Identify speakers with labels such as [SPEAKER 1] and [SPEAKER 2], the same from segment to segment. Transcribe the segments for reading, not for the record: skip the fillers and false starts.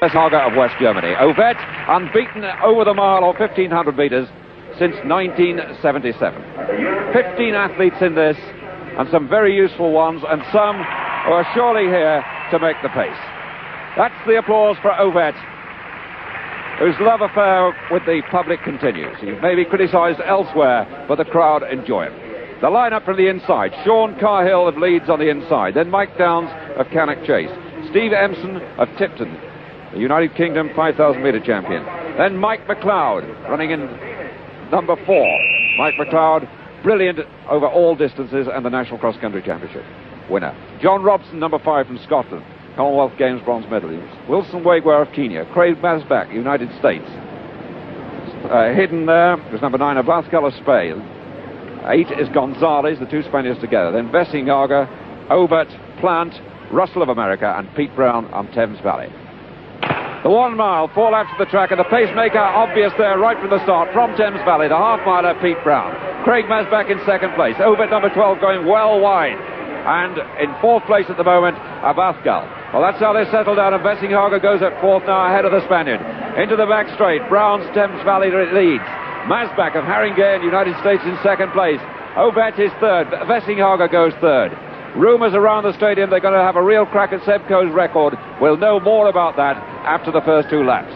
[SPEAKER 1] Wessinghage of West Germany. Ovett unbeaten over the mile or 1,500 metres since 1977. 15 athletes in this, and some very useful ones, and some who are surely here to make the pace. That's the applause for Ovett, whose love affair with the public continues. He may be criticised elsewhere, but the crowd enjoy him. The lineup from the inside: Sean Carhill of Leeds on the inside, then Mike Downs of Cannock Chase, Steve Empson of Tipton, the United Kingdom 5,000 metre champion, then Mike McLeod running in number 4. Mike McLeod, brilliant over all distances and the National Cross Country Championship winner. John Robson, number 5 from Scotland, Commonwealth Games bronze medalist. Wilson Wegware of Kenya. Craig Masbach, United States. Hidden there was number 9, Abascal of Spain. 8 is Gonzalez, the two Spaniards together. Then Wessinghage, Ovett, Plant, Russell of America, and Pete Brown on Thames Valley. The 1 mile, 4 laps of the track, and the pacemaker obvious there right from the start from Thames Valley. The half-miler, Pete Brown. Craig Masbach in 2nd place. Ovett, number 12, going well wide. And in 4th place at the moment, Abascal. Well, that's how they settle down, and Wessinghage goes at 4th now ahead of the Spaniard. Into the back straight, Brown's Thames Valley leads. Masbach of Haringey, United States, in 2nd place. Ovett is 3rd. Wessinghage goes 3rd. Rumours around the stadium they're going to have a real crack at Sebco's record. We'll know more about that after the first 2 laps.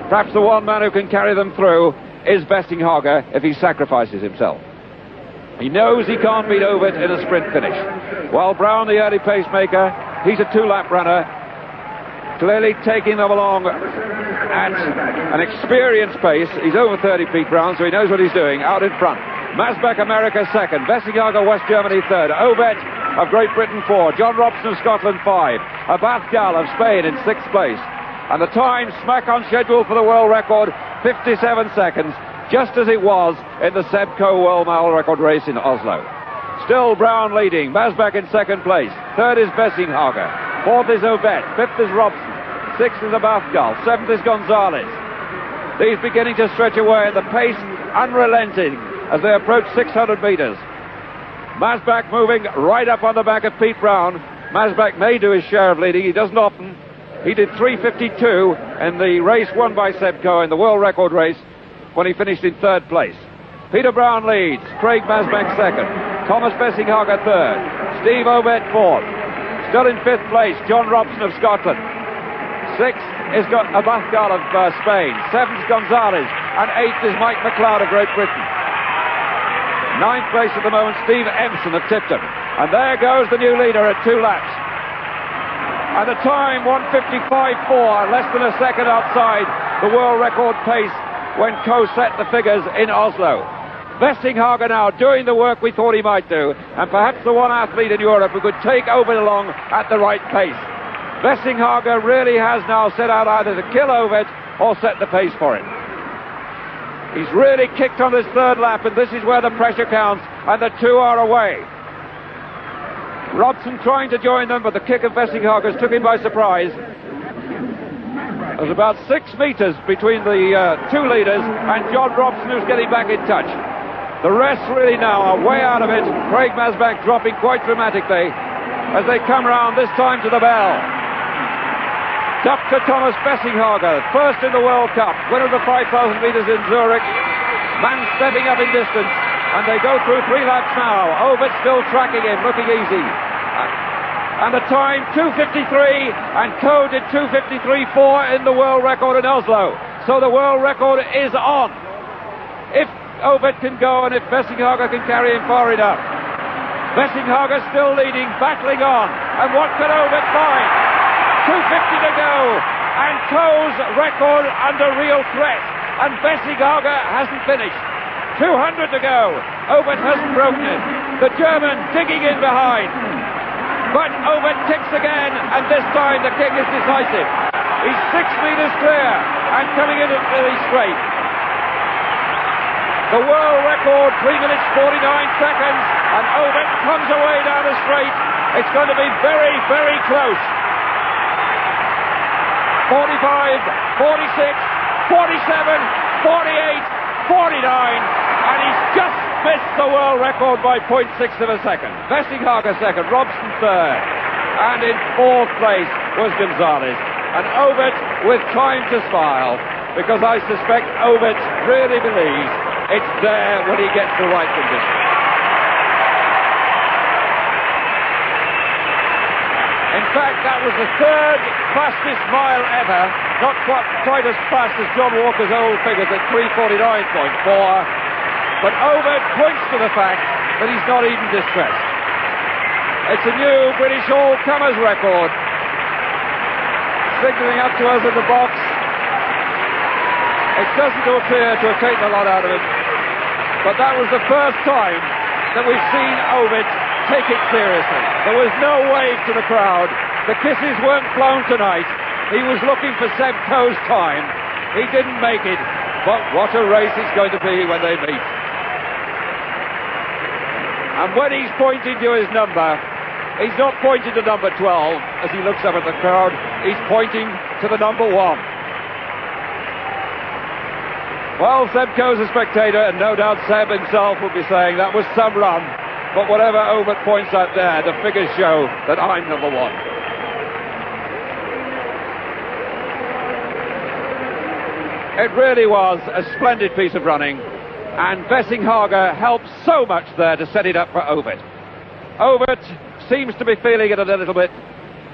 [SPEAKER 1] Perhaps the one man who can carry them through is Wessinghage if he sacrifices himself. He knows he can't beat Ovett in a sprint finish. While Brown, the early pacemaker, he's a 2-lap runner, clearly taking them along at an experienced pace. He's over 30, Pete Brown, so he knows what he's doing, out in front. Masbach, America, 2nd. Wessinghage of West Germany, 3rd. Ovett of Great Britain, 4. John Robson of Scotland, 5. Abascal of Spain in 6th place. And the time smack on schedule for the world record, 57 seconds, just as it was in the Sebco World Mile Record race in Oslo. Still Brown leading. Masbach in 2nd place. 3rd is Wessinghage. 4th is Ovett. 5th is Robson. 6th is Abascal. 7th is Gonzalez. These beginning to stretch away, and the pace unrelenting as they approach 600 metres. Masbach moving right up on the back of Pete Brown. Masbach may do his share of leading. He doesn't often. He did 3:52 in the race won by Sebco in the world record race when he finished in 3rd place. Peter Brown leads. Craig Masbach 2nd. Thomas Wessinghage 3rd. Steve Ovett 4th. Still in 5th place, John Robson of Scotland. 6th is Abascal of Spain. 7th is Gonzalez. And 8th is Mike McLeod of Great Britain. 9th place at the moment, Steve Empson of Tipton. And there goes the new leader at 2 laps. And the time, 1:55.4, less than a second outside the world record pace when Coe set the figures in Oslo. Wessinghage now doing the work we thought he might do, and perhaps the one athlete in Europe who could take Ovett along at the right pace. Wessinghage really has now set out either to kill Ovett or set the pace for him. He's really kicked on his 3rd lap, and this is where the pressure counts, and the 2 are away. Robson trying to join them, but the kick of Wessinghage took him by surprise. There's about 6 metres between the 2 leaders and John Robson, who's getting back in touch. The rest really now are way out of it. Craig Masbach dropping quite dramatically as they come round, this time to the bell. Dr. Thomas Wessinghage, 1st in the World Cup, winner of the 5,000 metres in Zurich. Man stepping up in distance, and they go through 3 laps now. Ovett still tracking him, looking easy. And the time, 2:53, and Coe did 2:53.4 in the world record in Oslo. So the world record is on. If Ovett can go, and if Wessinghage can carry him far enough. Wessinghage still leading, battling on. And what can Ovett find? 2:50 to go, and Coe's record under real threat, and Wessinghage hasn't finished. 200 to go. Ovett hasn't broken it. The German digging in behind. But Ovett kicks again, and this time the kick is decisive. He's 6 metres clear and coming in at really straight. The world record, 3 minutes 49 seconds, and Ovett comes away down the straight. It's going to be very, very close. 45, 46, 47, 48, 49, and he's just missed the world record by 0.6 of a second. Wessinghage 2nd, Robson 3rd, and in 4th place was Gonzalez. and Ovett with time to smile, because I suspect Ovett really believes it's there when he gets the right condition. In fact, that was the third fastest mile ever, not quite as fast as John Walker's old figures at 3:49.4, but Ovett points to the fact that he's not even distressed. It's a new British all-comers record, signalling up to us in the box. It doesn't appear to have taken a lot out of him, but that was the first time that we've seen Ovett take it seriously. There was no wave to the crowd. The kisses weren't flown tonight. He was looking for Seb Coe's time. He didn't make it, but what a race it's going to be when they meet. And when he's pointing to his number, he's not pointing to number 12 as he looks up at the crowd. He's pointing to the number 1. Well, Seb Coe's a spectator, and no doubt Seb himself will be saying that was some run. But whatever Ovett points out there, the figures show that I'm number 1. It really was a splendid piece of running, and Wessinghage helped so much there to set it up for Ovett. Ovett seems to be feeling it a little bit,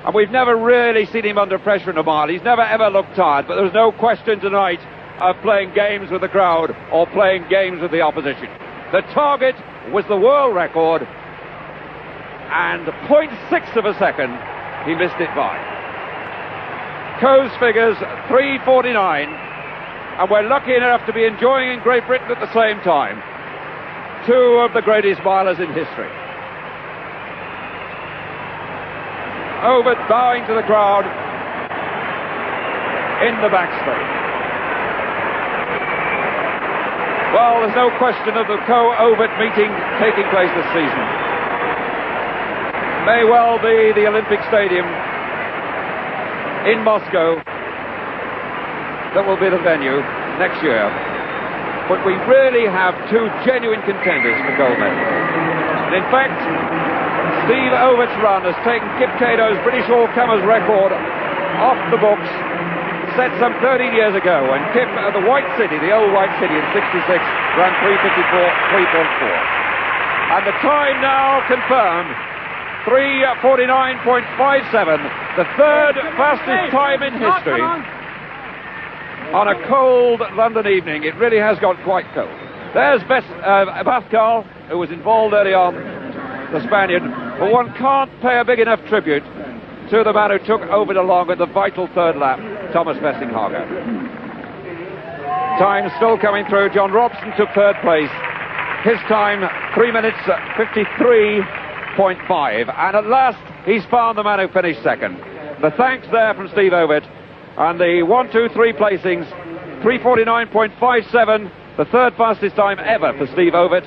[SPEAKER 1] and we've never really seen him under pressure in a mile. He's never ever looked tired, but there's no question tonight of playing games with the crowd or playing games with the opposition. The target was the world record, and 0.6 of a second he missed it by. Coe's figures 3:49, and we're lucky enough to be enjoying in Great Britain at the same time two of the greatest milers in history. Ovett bowing to the crowd in the backstreet. Well, there's no question of the Coe-Ovett meeting taking place this season. May well be the Olympic Stadium in Moscow that will be the venue next year. But we really have two genuine contenders for gold medal. And in fact, Steve Ovett's run has taken Kip Cato's British all-comers record off the books, set some 13 years ago, when Kip at the White City, the old White City in '66, ran 3:54.4. And the time now confirmed, 3:49.57, the third fastest time in history on a cold London evening. It really has got quite cold. There's Abascal, who was involved early on, the Spaniard, but one can't pay a big enough tribute to the man who took Ovett along at the vital third lap, Thomas Wessinghage. Time still coming through. John Robson took third place. His time, 3 minutes 53.5. And at last, he's found the man who finished second. The thanks there from Steve Ovett. And the 1, 2, 3 placings, 3:49.57, the third fastest time ever for Steve Ovett.